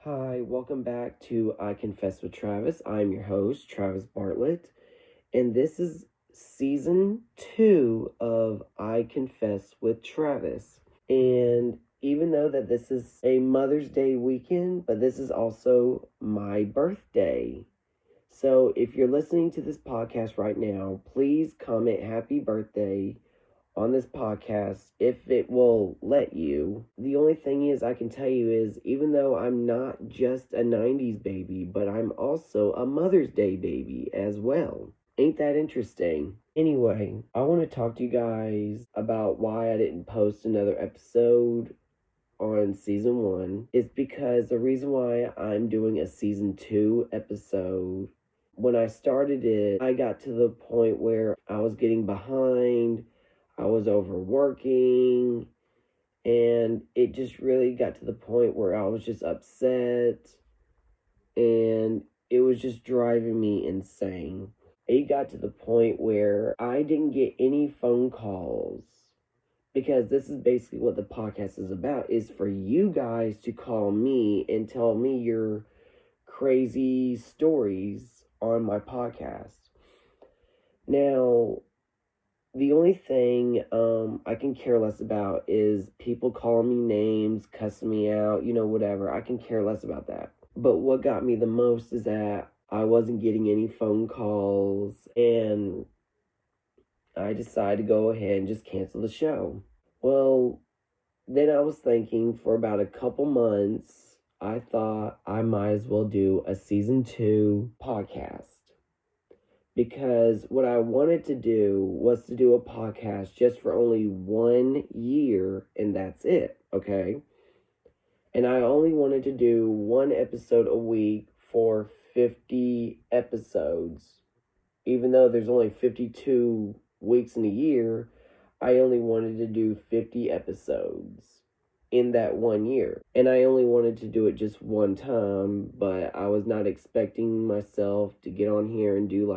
Hi, welcome back to I Confess with Travis. I'm your host, Travis Bartlett, and this is season 2 of I Confess with Travis. And even though that this is a Mother's Day weekend, but this is also my birthday. So if you're listening to this podcast right now, please comment happy birthday on this podcast if it will let you. The only thing is I can tell you is even though I'm not just a 90s baby, but I'm also a Mother's Day baby as well. Ain't that interesting? Anyway, I want to talk to you guys about why I didn't post another episode on season 1. It's because the reason why I'm doing a season 2 episode, when I started it, I got to the point where I was getting behind. I was overworking, and it just really got to the point where I was just upset, and it was just driving me insane. It got to the point where I didn't get any phone calls, because this is basically what the podcast is about, is for you guys to call me and tell me your crazy stories on my podcast. Now, the only thing I can care less about is people calling me names, cussing me out, whatever. I can care less about that. But what got me the most is that I wasn't getting any phone calls, and I decided to go ahead and just cancel the show. Well, then I was thinking for about a couple months, I thought I might as well do a season 2 podcast. Because what I wanted to do was to do a podcast just for only 1 year, and that's it, okay? And I only wanted to do one episode a week for 50 episodes. Even though there's only 52 weeks in a year, I only wanted to do 50 episodes in that 1 year. And I only wanted to do it just one time, but I was not expecting myself to get on here and do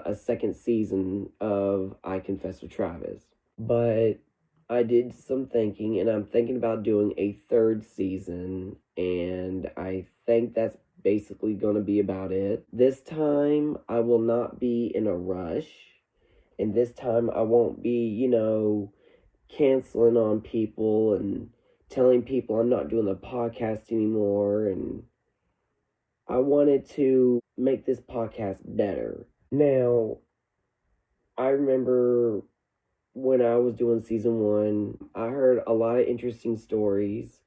a second season of I Confess with Travis. But I did some thinking, and I'm thinking about doing a third season, and I think that's basically going to be about it. This time, I will not be in a rush, and this time I won't be, canceling on people and telling people I'm not doing the podcast anymore, and I wanted to make this podcast better. Now, I remember when I was doing season 1, I heard a lot of interesting stories.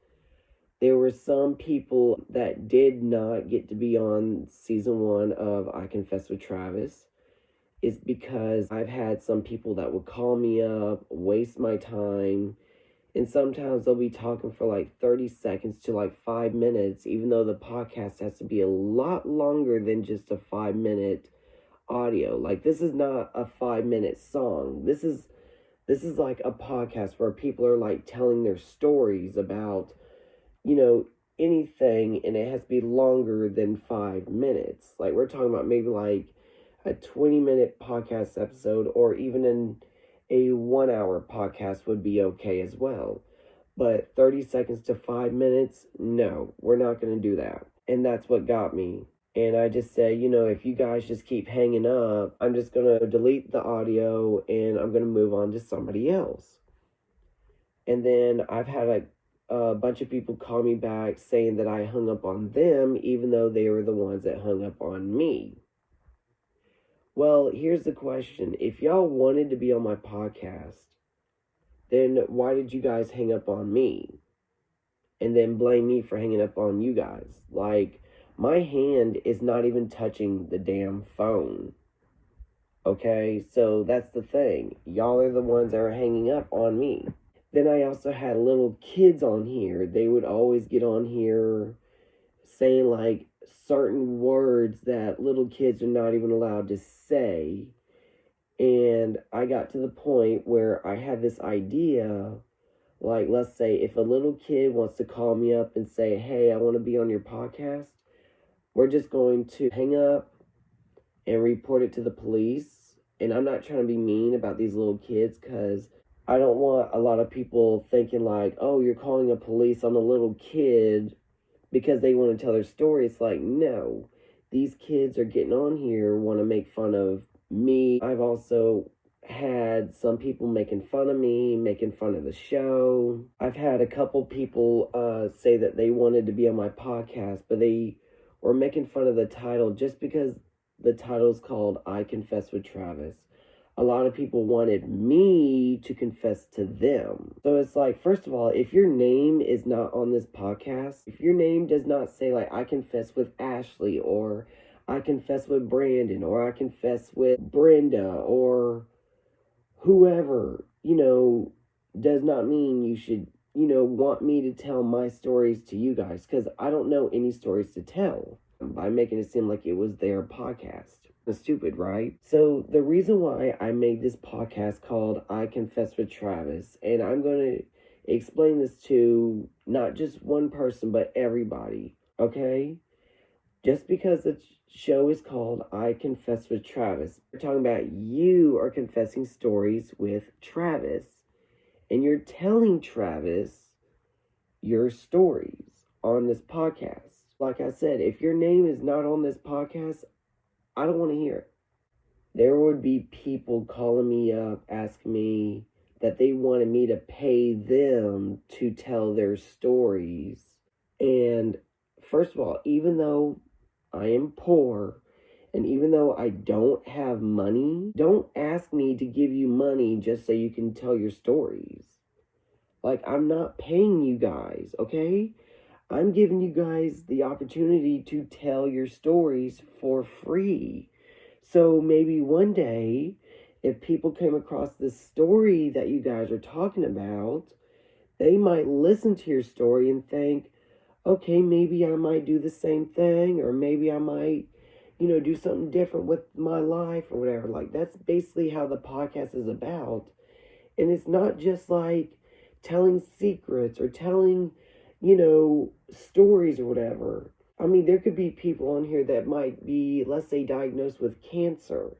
There were some people that did not get to be on season 1 of I Confess with Travis. It's because I've had some people that would call me up, waste my time, and sometimes they'll be talking for like 30 seconds to like 5 minutes, even though the podcast has to be a lot longer than just a 5-minute audio. Like, this is not a 5-minute song. This is like a podcast where people are like telling their stories about, anything, and it has to be longer than 5 minutes. Like, we're talking about maybe like a 20-minute podcast episode, or even a 1-hour podcast would be okay as well. But 30 seconds to 5 minutes, no, we're not going to do that. And that's what got me. And I just said, if you guys just keep hanging up, I'm just going to delete the audio and I'm going to move on to somebody else. And then I've had a bunch of people call me back saying that I hung up on them, even though they were the ones that hung up on me. Well, here's the question. If y'all wanted to be on my podcast, then why did you guys hang up on me? And then blame me for hanging up on you guys. Like, my hand is not even touching the damn phone. Okay? So that's the thing. Y'all are the ones that are hanging up on me. Then I also had little kids on here. They would always get on here saying like certain words that little kids are not even allowed to say. And I got to the point where I had this idea, like, let's say if a little kid wants to call me up and say, hey, I want to be on your podcast, we're just going to hang up and report it to the police. And I'm not trying to be mean about these little kids, because I don't want a lot of people thinking like, oh, you're calling the police on a little kid because they want to tell their story. It's like, no, these kids are getting on here, want to make fun of me. I've also had some people making fun of me, making fun of the show. I've had a couple people say that they wanted to be on my podcast, but they were making fun of the title just because the title's called I Confess with Travis. A lot of people wanted me to confess to them. So it's like, first of all, if your name is not on this podcast, if your name does not say like I confess with Ashley, or I confess with Brandon, or I confess with Brenda, or whoever, does not mean you should, want me to tell my stories to you guys, because I don't know any stories to tell by making it seem like it was their podcast. Stupid, right? So the reason why I made this podcast called I Confess with Travis, and I'm going to explain this to not just one person, but everybody, okay? Just because the show is called I Confess with Travis, we're talking about you are confessing stories with Travis, and you're telling Travis your stories on this podcast. Like I said, if your name is not on this podcast, I don't want to hear it. There would be people calling me up, asking me that they wanted me to pay them to tell their stories. And first of all, even though I am poor, and even though I don't have money, don't ask me to give you money just so you can tell your stories. Like, I'm not paying you guys, okay? I'm giving you guys the opportunity to tell your stories for free. So maybe one day, if people came across this story that you guys are talking about, they might listen to your story and think, okay, maybe I might do the same thing, or maybe I might, do something different with my life or whatever. Like, that's basically how the podcast is about. And it's not just like telling secrets or telling, stories or whatever. I mean, there could be people on here that might be, let's say, diagnosed with cancer.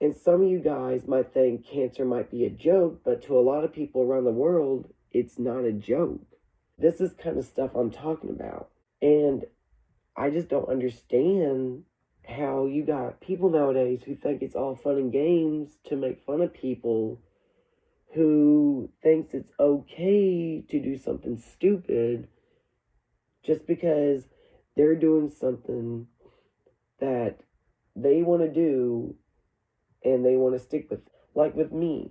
And some of you guys might think cancer might be a joke, but to a lot of people around the world, it's not a joke. This is kind of stuff I'm talking about. And I just don't understand how you got people nowadays who think it's all fun and games to make fun of people who thinks it's okay to do something stupid just because they're doing something that they want to do and they want to stick with. Like with me,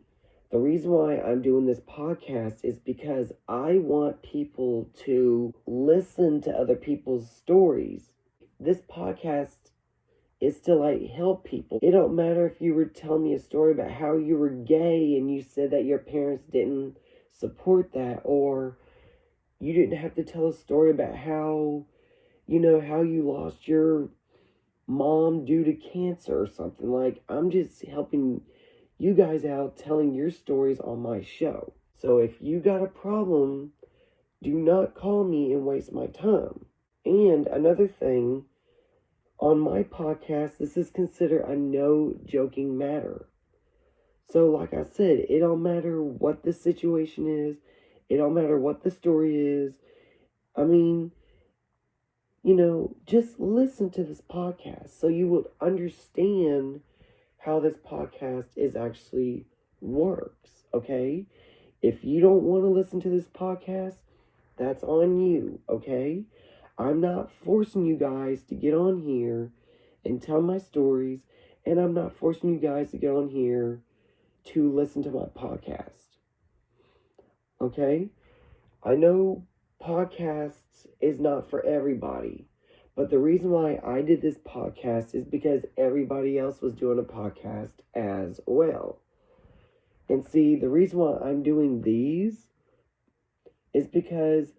the reason why I'm doing this podcast is because I want people to listen to other people's stories. This podcast is to like help people. It don't matter if you were telling me a story about how you were gay and you said that your parents didn't support that, or you didn't have to tell a story about how, how you lost your mom due to cancer or something. Like, I'm just helping you guys out, telling your stories on my show. So if you got a problem, do not call me and waste my time. And another thing, on my podcast, this is considered a no joking matter. So like I said, it don't matter what the situation is. It don't matter what the story is. I mean, just listen to this podcast so you will understand how this podcast is actually works, okay? If you don't want to listen to this podcast, that's on you, okay? I'm not forcing you guys to get on here and tell my stories, and I'm not forcing you guys to get on here to listen to my podcast, okay? I know podcasts is not for everybody, but the reason why I did this podcast is because everybody else was doing a podcast as well. And see, the reason why I'm doing these is because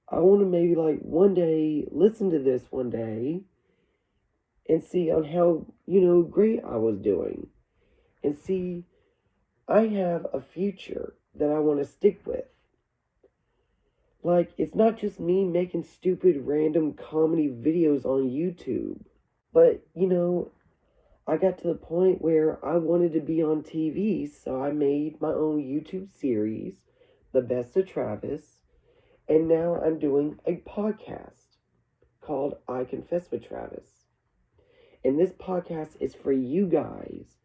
I want to maybe like one day listen to this one day and see on how, great I was doing. And see, I have a future that I want to stick with. Like, it's not just me making stupid random comedy videos on YouTube. But, I got to the point where I wanted to be on TV, so I made my own YouTube series, The Best of Travis, and now I'm doing a podcast called I Confess with Travis. And this podcast is for you guys.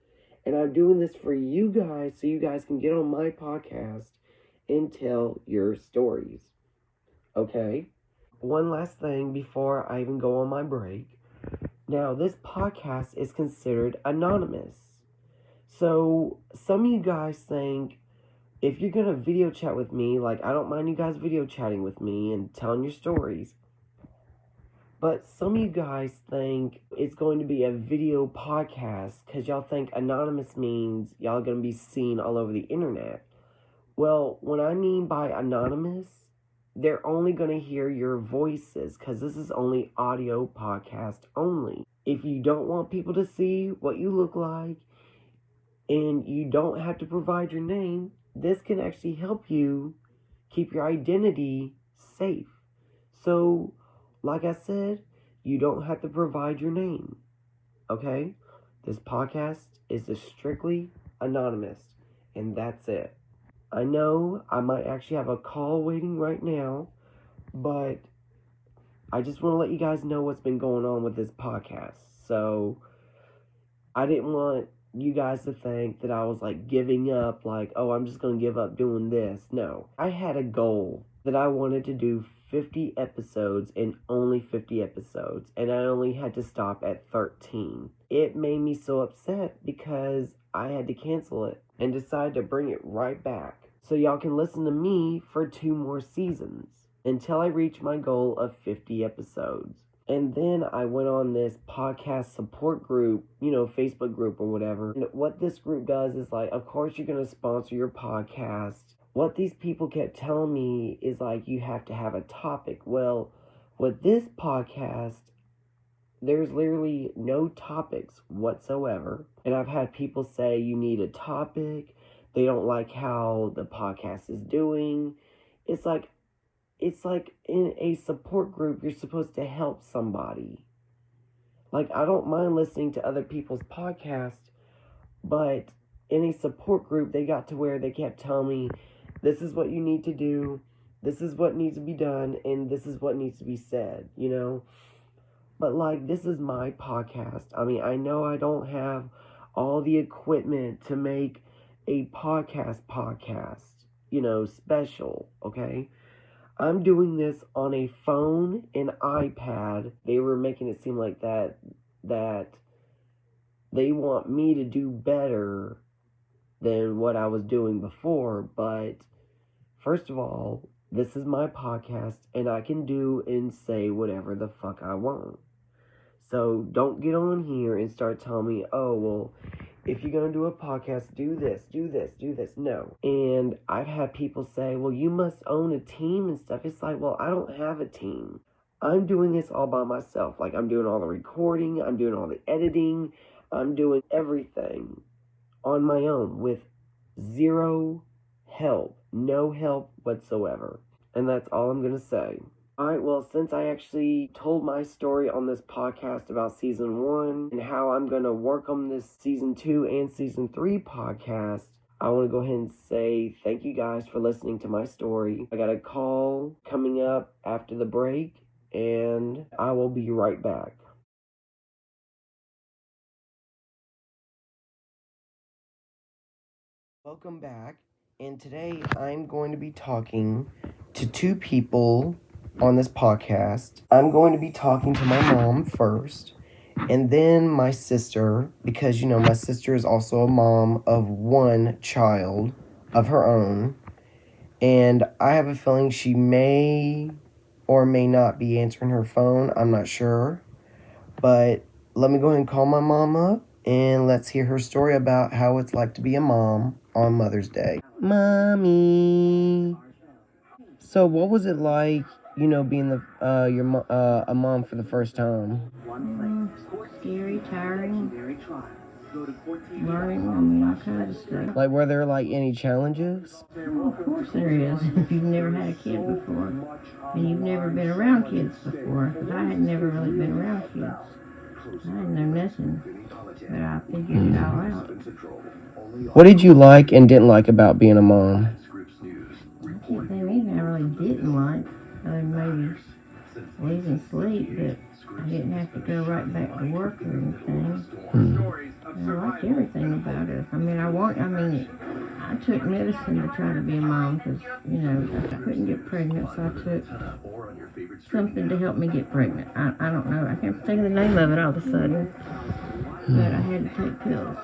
And I'm doing this for you guys so you guys can get on my podcast and tell your stories. Okay? One last thing before I even go on my break. Now, this podcast is considered anonymous. So, some of you guys think if you're going to video chat with me, like, I don't mind you guys video chatting with me and telling your stories. But some of you guys think it's going to be a video podcast because y'all think anonymous means y'all going to be seen all over the internet. Well, what I mean by anonymous, they're only going to hear your voices because this is only audio podcast only. If you don't want people to see what you look like and you don't have to provide your name, this can actually help you keep your identity safe. So, like I said, you don't have to provide your name, okay? This podcast is strictly anonymous, and that's it. I know I might actually have a call waiting right now, but I just want to let you guys know what's been going on with this podcast. So, I didn't want you guys to think that I was like giving up, like, oh, I'm just going to give up doing this. No, I had a goal that I wanted to do 50 episodes and only 50 episodes, and I only had to stop at 13. It made me so upset because I had to cancel it and decide to bring it right back so y'all can listen to me for 2 more seasons until I reach my goal of 50 episodes. And then I went on this podcast support group, Facebook group or whatever. And what this group does is like, of course you're going to sponsor your podcast. What these people kept telling me is like, you have to have a topic. Well, with this podcast, there's literally no topics whatsoever. And I've had people say you need a topic. They don't like how the podcast is doing. It's like in a support group, you're supposed to help somebody. Like, I don't mind listening to other people's podcasts, but in a support group, they got to where they kept telling me, this is what you need to do, this is what needs to be done, and this is what needs to be said, But, like, this is my podcast. I mean, I know I don't have all the equipment to make a podcast, special, okay? I'm doing this on a phone and iPad. They were making it seem like that they want me to do better than what I was doing before. But first of all, this is my podcast and I can do and say whatever the fuck I want. So don't get on here and start telling me, oh, well, if you're going to do a podcast, do this. No. And I've had people say, well, you must own a team and stuff. It's like, well, I don't have a team. I'm doing this all by myself. Like, I'm doing all the recording. I'm doing all the editing. I'm doing everything on my own with zero help. No help whatsoever. And that's all I'm going to say. Alright, well, since I actually told my story on this podcast about Season 1 and how I'm going to work on this Season 2 and Season 3 podcast, I want to go ahead and say thank you guys for listening to my story. I got a call coming up after the break, and I will be right back. Welcome back, and today I'm going to be talking to 2 people on this podcast. I'm going to be talking to my mom first, and then my sister, because, my sister is also a mom of 1 child of her own, and I have a feeling she may or may not be answering her phone. I'm not sure, but let me go ahead and call my mom up, and let's hear her story about how it's like to be a mom on Mother's Day. Mommy! So what was it like, being a mom for the first time? Scary, tiring, learning, all kinds of stuff. Like, were there, any challenges? Well, of course there is. If you've never had a kid before, and you've never been around kids before, because I had never really been around kids. didn't know nothing, but I figured it all out. What did you like and didn't like about being a mom? I can't think of anything I really didn't like. Maybe losing sleep, but I didn't have to go right back to work or anything. And I liked everything about it. I took medicine to try to be a mom because, I couldn't get pregnant, so I took something to help me get pregnant. I don't know. I can't think of the name of it all of a sudden. But I had to take pills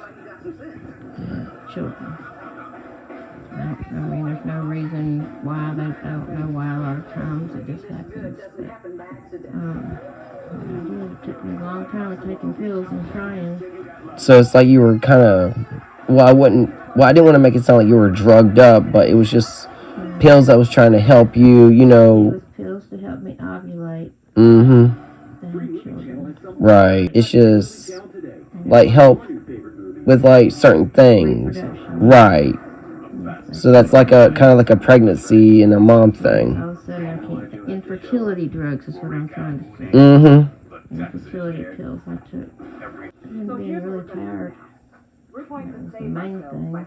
for children. There's no reason why. I don't know why a lot of times it just happens. But, it took me a long time of taking pills and trying. So it's like you were kind of, I didn't want to make it sound like you were drugged up, but it was just pills that was trying to help you, It was pills to help me ovulate. Mm-hmm. Children. Right. It's just like help with like certain things. Right. So that's like a kind of like a pregnancy and a mom thing. All of a sudden I can't. Infertility drugs is what I'm trying to say. Mm-hmm. Infertility pills I took. I'm being really tired. That was the main thing. But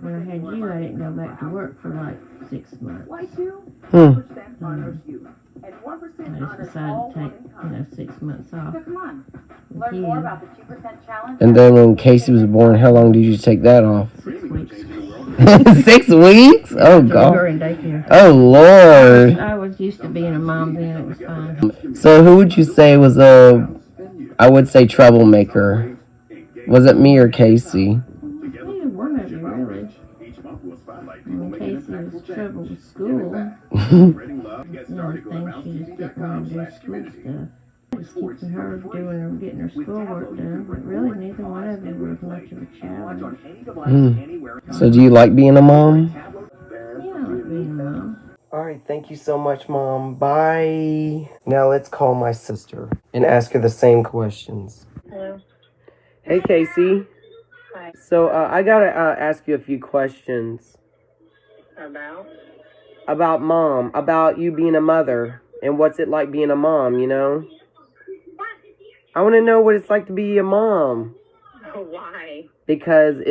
when I had you, I didn't go back to work for like 6 months. I just decided to take, 6 months off. And then when Casey was born, how long did you take that off? 6 weeks. 6 weeks? Oh, God. Oh, Lord. I was used to being a mom then. It was fine. So who would you say was I would say troublemaker? Was it me or Casey? Neither one of you, really. Casey was trouble with school. Things she just didn't want to do school stuff. Just keeping her getting her schoolwork done. But really, neither one of you was much of a challenge. So do you like being a mom? Yeah, I like being a mom. Alright, thank you so much, Mom. Bye. Now let's call my sister and ask her the same questions. Hello. Hey, Casey. Hi. So I gotta ask you a few questions. About Mom. About you being a mother. And what's it like being a mom, you know? I want to know what it's like to be a mom. Why? Because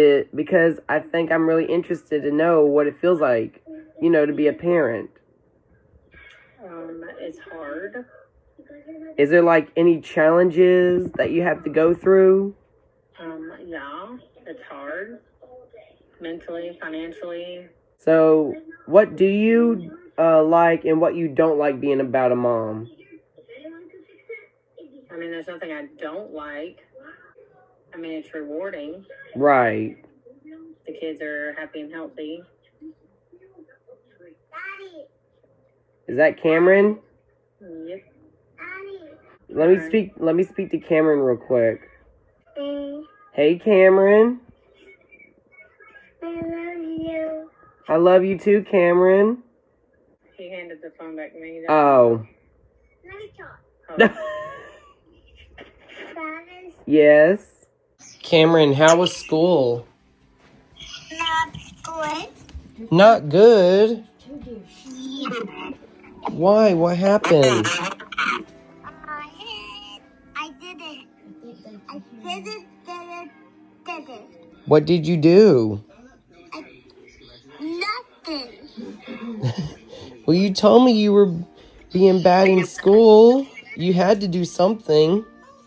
I think I'm really interested to know what it feels like, to be a parent. It's hard. Is there like any challenges that you have to go through? Yeah, it's hard. Mentally, financially. So, what do you like and what you don't like being about a mom? There's nothing I don't like. It's rewarding. Right. The kids are happy and healthy. Is that Cameron? Yep. Let me speak to Cameron real quick. Hey, Cameron. I love you. I love you too, Cameron. He handed the phone back to me. Oh. Let me talk. Yes. Cameron, how was school? Not good. Not good? Why? What happened? I did it. What did you do? Nothing. Well, you told me you were being bad in school. You had to do something.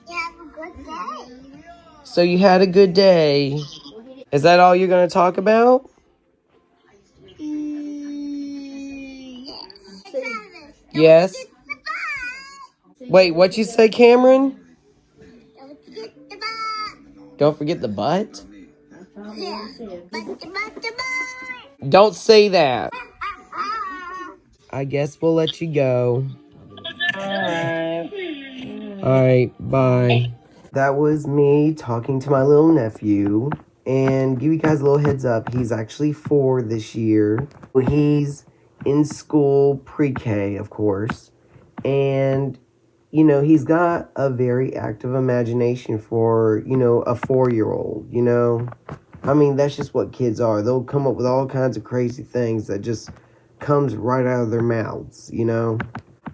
You have a good day. So you had a good day. Is that all you're going to talk about? Yes. Yes. Wait, what'd you say, Cameron? Don't forget the butt. Don't forget the butt? Yeah. But. Don't say that. I guess we'll let you go. Alright, bye. That was me talking to my little nephew. And give you guys a little heads up, he's actually 4 this year. He's in school, pre-K, of course. And, he's got a very active imagination for, a 4-year-old, that's just what kids are. They'll come up with all kinds of crazy things that just comes right out of their mouths,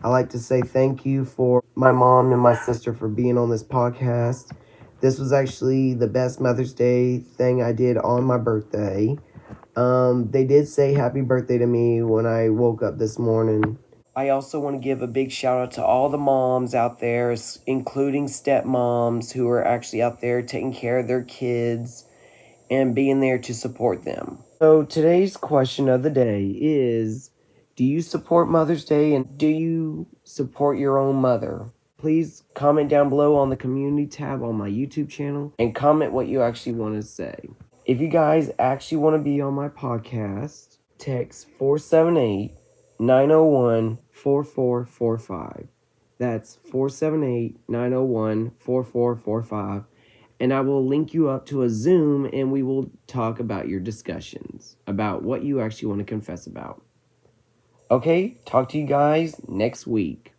I'd like to say thank you for my mom and my sister for being on this podcast. This was actually the best Mother's Day thing I did on my birthday. They did say happy birthday to me when I woke up this morning. I also want to give a big shout out to all the moms out there, including stepmoms who are actually out there taking care of their kids and being there to support them. So today's question of the day is, do you support Mother's Day and do you support your own mother? Please comment down below on the community tab on my YouTube channel and comment what you actually want to say. If you guys actually want to be on my podcast, text 478-901-4445. That's 478-901-4445. And I will link you up to a Zoom and we will talk about your discussions, about what you actually want to confess about. Okay, talk to you guys next week.